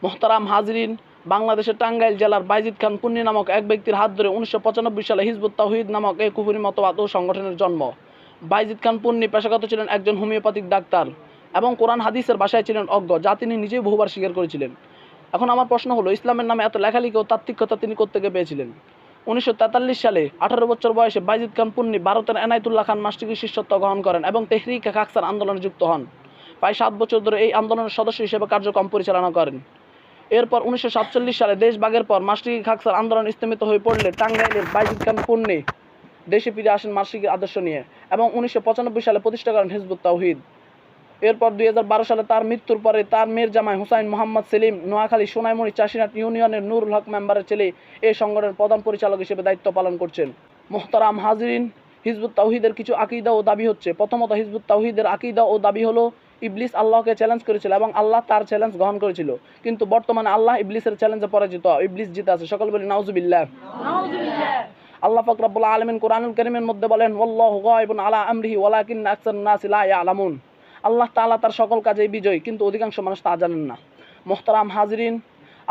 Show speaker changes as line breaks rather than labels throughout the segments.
মোহতারাম হাজরিন, বাংলাদেশের টাঙ্গাইল জেলার বাইজিদ খান পুন্নি নামক এক ব্যক্তির হাত ধরে 1995 সালে হিজবুত তাওহীদ নামক এই কুফরি মতবাদ ও সংগঠনের জন্ম। বাইজিদ খান পুন্নি পেশাগত ছিলেন একজন হোমিওপ্যাথিক ডাক্তার এবং কোরআন হাদিসের ভাষায় ছিলেন অজ্ঞ, যা তিনি নিজেই বহুবার স্বীকার করেছিলেন। এখন আমার প্রশ্ন হলো, ইসলামের নামে এত লেখালেখি ও তাত্ত্বিকতা তিনি কোত্থেকে পেয়েছিলেন? 1943 সালে 18 বছর বয়সে বাইজিদ খান পুন্নি ভারতের এনায়েতুল্লাহ খান মাস্টারের শিষ্যত্ব গ্রহণ করেন এবং তেহরিকে খাকসার আন্দোলনে যুক্ত হন। প্রায় 7 বছর ধরে এই আন্দোলনের সদস্য হিসেবে কার্যক্রম পরিচালনা করেন। এরপর 1947 সালে দেশ ভাগের পর মাস্টারি খাকসার আন্দোলন স্থমিত হয়ে পড়লে টাঙ্গাইলের বাইজিদ খান পুন্নি দেশে ফিরে আসেন মাস্টারির আদর্শ নিয়ে এবং 1995 সালে প্রতিষ্ঠা করেন হিজবুত তাওহীদ। এরপর 2012 সালে তার মৃত্যুর পরে তার মেয়ের জামাই হুসাইন মোহাম্মদ সেলিম নোয়াখালী সোনাইমুড়ি চাষিনাট ইউনিয়নের নুরুল হক মেম্বারের ছেলে এই সংগঠনের প্রধান পরিচালক হিসেবে দায়িত্ব পালন করছেন। মোহতারাম হাজরিন, হিজবুত তাওহীদের কিছু আকীদা ও দাবি হচ্ছে। প্রথমত, হিজবুত তাওহীদের আকীদা ও দাবি হলো ইবলিস আল্লাহকে চ্যালেঞ্জ করেছিল এবং আল্লাহ তার চ্যালেঞ্জ গ্রহণ করেছিল, কিন্তু বর্তমানে আল্লাহ ইবলিসের চ্যালেঞ্জে পরাজিত, ইবলিস জিতে আছে। সকল বলি নাউজুবিল্লাহ। আল্লাহ পাক রব্বুল আলামিন কোরআনুল কারীমের মধ্যে বলেন, ওয়াল্লাহু গায়িবুন আলা আমরিহি ওয়ালাকিন্না আকসারুন নাসি লা ইয়ালামুন। আল্লাহ তাআলা তার সকল কাজেই বিজয়ী, কিন্তু অধিকাংশ মানুষ তা জানেন না। মোহতারাম হাজরিন,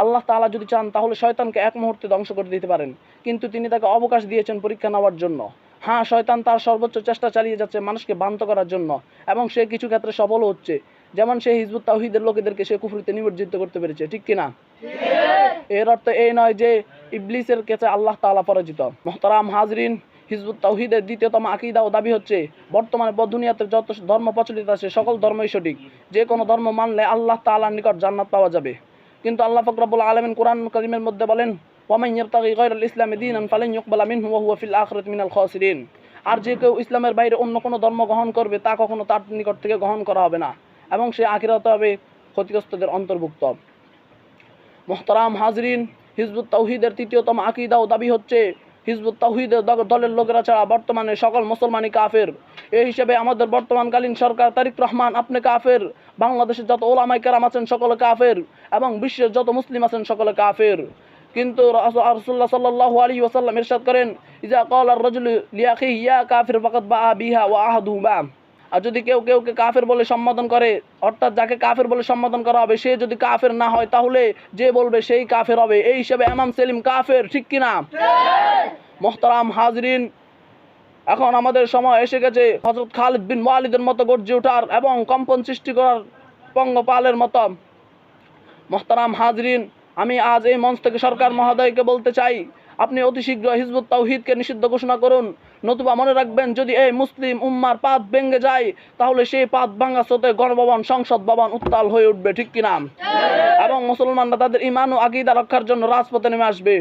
আল্লাহ তাআলা যদি চান তাহলে শয়তানকে এক মুহূর্তে ধ্বংস করে দিতে পারেন, কিন্তু তিনি তাকে অবকাশ দিয়েছেন পরীক্ষা নেওয়ার জন্য। হ্যাঁ, শয়তান তার সর্বোচ্চ চেষ্টা চালিয়ে যাচ্ছে মানুষকে ভ্রান্ত করার জন্য এবং সে কিছু ক্ষেত্রে সফল হচ্ছে, যেমন সে হিজবুত তাওহীদের লোকেদেরকে সে কুফরিতে নিমজ্জিত করতে পেরেছে, ঠিক কিনা? এর অর্থ এই নয় যে ইবলিসের কাছে আল্লাহ তাআলা পরাজিত। মোহতারাম হাজরিন, হিজবুত তাওহীদের দ্বিতীয়তম আকীদা ও দাবি হচ্ছে, বর্তমানে দুনিয়াতে যত ধর্ম প্রচলিত আছে সকল ধর্মই সঠিক, যে কোনো ধর্ম মানলে আল্লাহ তাআলার নিকট জান্নাত পাওয়া যাবে। কিন্তু আল্লাহ পাক রব্বুল আলামিন কোরআনুল কারীমের মধ্যে বলেন, ওয়ামান ইয়াবতাগি গায়রাল ইসলামি দীনান ফালান ইউকবালা মিনহু ওয়া হুয়া ফিল আখিরাতি মিনাল খাসিরিন। আর যে কেউ ইসলামের বাইরে অন্য কোনো ধর্ম গ্রহণ করবে তা কখনো তার নিকট থেকে গ্রহণ করা হবে না এবং সে আখিরাতে হবে ক্ষতিগ্রস্তদের অন্তর্ভুক্ত। মোহতারাম হাজরিন, হিজবুত তাওহীদের তৃতীয়তম আকীদা ও দাবি হচ্ছে, হিজবুত তাওহীদের দলের লোকেরা ছাড়া বর্তমানে সকল মুসলমানই কাফের। এই হিসেবে আমাদের বর্তমানকালীন সরকার তারিক রহমান আপনি কাফের, বাংলাদেশের যত ওলামায়ে কেরাম আছেন সকলে কাফের এবং বিশ্বের যত মুসলিম আছেন সকলে কাফের। কিন্তু রাসূলুল্লাহ সাল্লাল্লাহু আলাইহি ওয়াসাল্লাম ইরশাদ করেন, ইজা ক্বালা আর-রাজুলু লিআখিহি ইয়া কাফির ফাকাদ বাআ বিহা ওয়া আহাদুহু বা। আর যদি কেউ কাফের বলে সম্বোধন করে, অর্থাৎ যাকে কাফের বলে সম্বোধন করা হবে সে যদি কাফের না হয় তাহলে যে বলবে সেই কাফের হবে। এই হিসেবে ইমাম সেলিম কাফের, ঠিক কিনা? মোহতারাম হাজরিন, এখন আমাদের সময় এসে গেছে হযরত খালিদ বিন ওয়ালিদের মতো গর্জে ওঠার এবং কম্পন সৃষ্টি করার পঙ্গপালের মতো। মোহতারাম হাজরিন, আমি আজ এই মঞ্চ থেকে সরকার মহোদয়কে বলতে চাই, আপনি অতি শীঘ্র হিজবুত তাওহীদকে নিষিদ্ধ ঘোষণা করুন, নতুবা মনে রাখবেন যদি এই মুসলিম উম্মার পাত ভেঙে যায় তাহলে সেই পাত ভাঙা স্রোতে গণভবন, সংসদ ভবন উত্তাল হয়ে উঠবে, ঠিক কিনা? এবং মুসলমানরা তাদের ঈমান ও আকীদা রক্ষার জন্য রাজপথে নেমে আসবে।